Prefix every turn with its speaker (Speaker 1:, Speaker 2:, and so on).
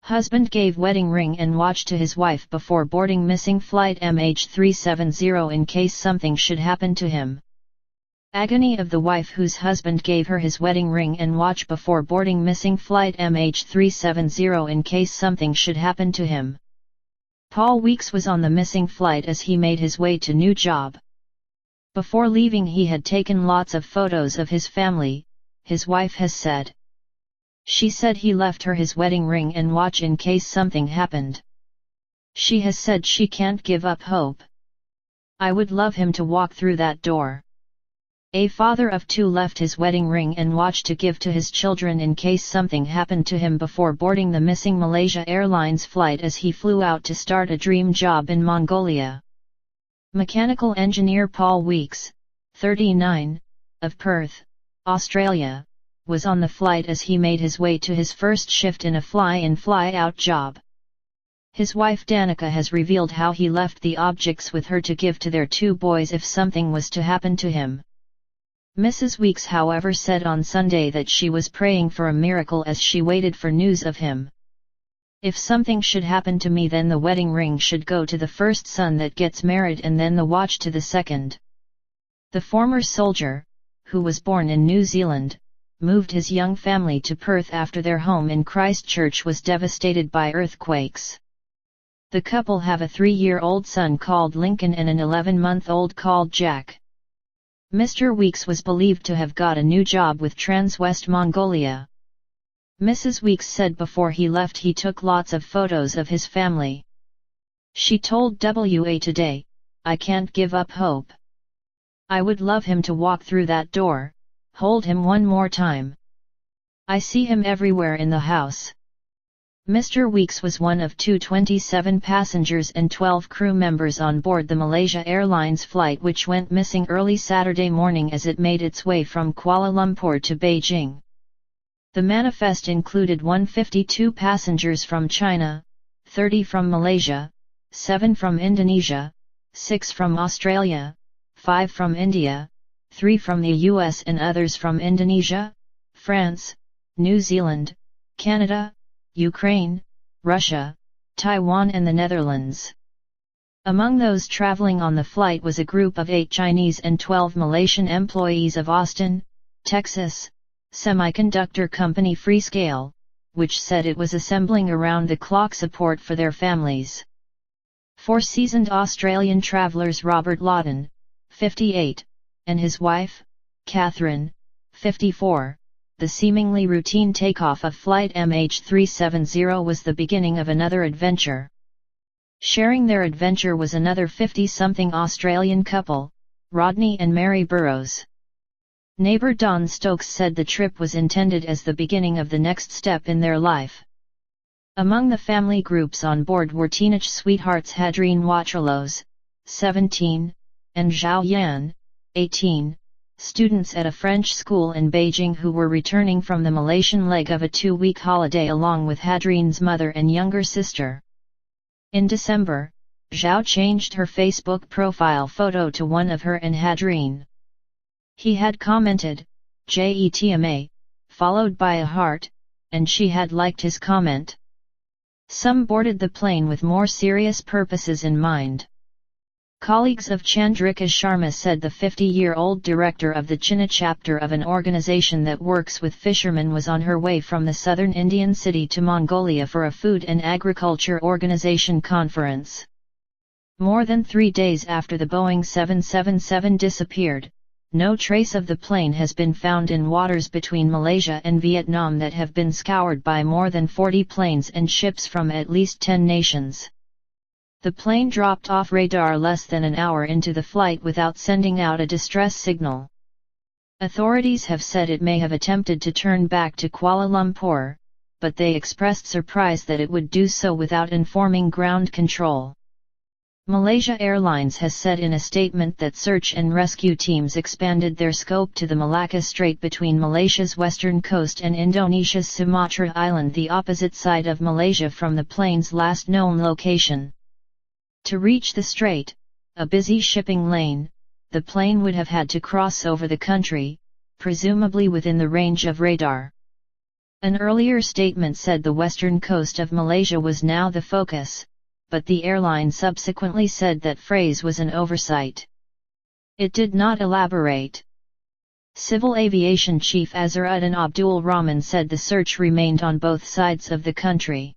Speaker 1: Husband gave wedding ring and watch to his wife before boarding missing flight MH370 in case something should happen to him. Agony of the wife whose husband gave her his wedding ring and watch before boarding missing flight MH370 in case something should happen to him. Paul Weeks was on the missing flight as he made his way to new job. Before leaving he had taken lots of photos of his family, his wife has said. She said he left her his wedding ring and watch in case something happened. She has said she can't give up hope. I would love him to walk through that door. A father of two left his wedding ring and watch to give to his children in case something happened to him before boarding the missing Malaysia Airlines flight as he flew out to start a dream job in Mongolia. Mechanical engineer Paul Weeks, 39, of Perth, Australia, was on the flight as he made his way to his first shift in a fly-in fly-out job. His wife Danica has revealed how he left the objects with her to give to their two boys if something was to happen to him. Mrs. Weeks however said on Sunday that she was praying for a miracle as she waited for news of him. If something should happen to me, then the wedding ring should go to the first son that gets married and then the watch to the second. The former soldier, who was born in New Zealand, moved his young family to Perth after their home in Christchurch was devastated by earthquakes. The couple have a 3-year-old son called Lincoln and an 11-month-old called Jack. Mr. Weeks was believed to have got a new job with Transwest Mongolia. Mrs. Weeks said before he left he took lots of photos of his family. She told WA Today, "I can't give up hope. I would love him to walk through that door, hold him one more time. I see him everywhere in the house." Mr. Weeks was one of 227 passengers and 12 crew members on board the Malaysia Airlines flight which went missing early Saturday morning as it made its way from Kuala Lumpur to Beijing. The manifest included 152 passengers from China, 30 from Malaysia, 7 from Indonesia, 6 from Australia, 5 from India, 3 from the US and others from Indonesia, France, New Zealand, Canada, Ukraine, Russia, Taiwan and the Netherlands. Among those traveling on the flight was a group of 8 Chinese and 12 Malaysian employees of Austin, Texas, semiconductor company Freescale, which said it was assembling around-the-clock support for their families. 4 seasoned Australian travellers Robert Lawton, 58, and his wife, Catherine, 54, the seemingly routine takeoff of flight MH370 was the beginning of another adventure. Sharing their adventure was another 50-something Australian couple, Rodney and Mary Burrows. Neighbour Don Stokes said the trip was intended as the beginning of the next step in their life. Among the family groups on board were teenage sweethearts Hadreen Waterlos, 17, and Zhao Yan, 18, students at a French school in Beijing who were returning from the Malaysian leg of a 2-week holiday along with Hadreen's mother and younger sister. In December, Zhao changed her Facebook profile photo to one of her and Hadreen. He had commented, "JETMA," followed by a heart, and she had liked his comment. Some boarded the plane with more serious purposes in mind. Colleagues of Chandrika Sharma said the 50-year-old director of the China chapter of an organization that works with fishermen was on her way from the southern Indian city to Mongolia for a food and agriculture organization conference. More than 3 days after the Boeing 777 disappeared, no trace of the plane has been found in waters between Malaysia and Vietnam that have been scoured by more than 40 planes and ships from at least 10 nations. The plane dropped off radar less than an hour into the flight without sending out a distress signal. Authorities have said it may have attempted to turn back to Kuala Lumpur, but they expressed surprise that it would do so without informing ground control. Malaysia Airlines has said in a statement that search and rescue teams expanded their scope to the Malacca Strait between Malaysia's western coast and Indonesia's Sumatra Island, the opposite side of Malaysia from the plane's last known location. To reach the strait, a busy shipping lane, the plane would have had to cross over the country, presumably within the range of radar. An earlier statement said the western coast of Malaysia was now the focus, but the airline subsequently said that phrase was an oversight. It did not elaborate. Civil Aviation Chief Azharuddin Abdul Rahman said the search remained on both sides of the country.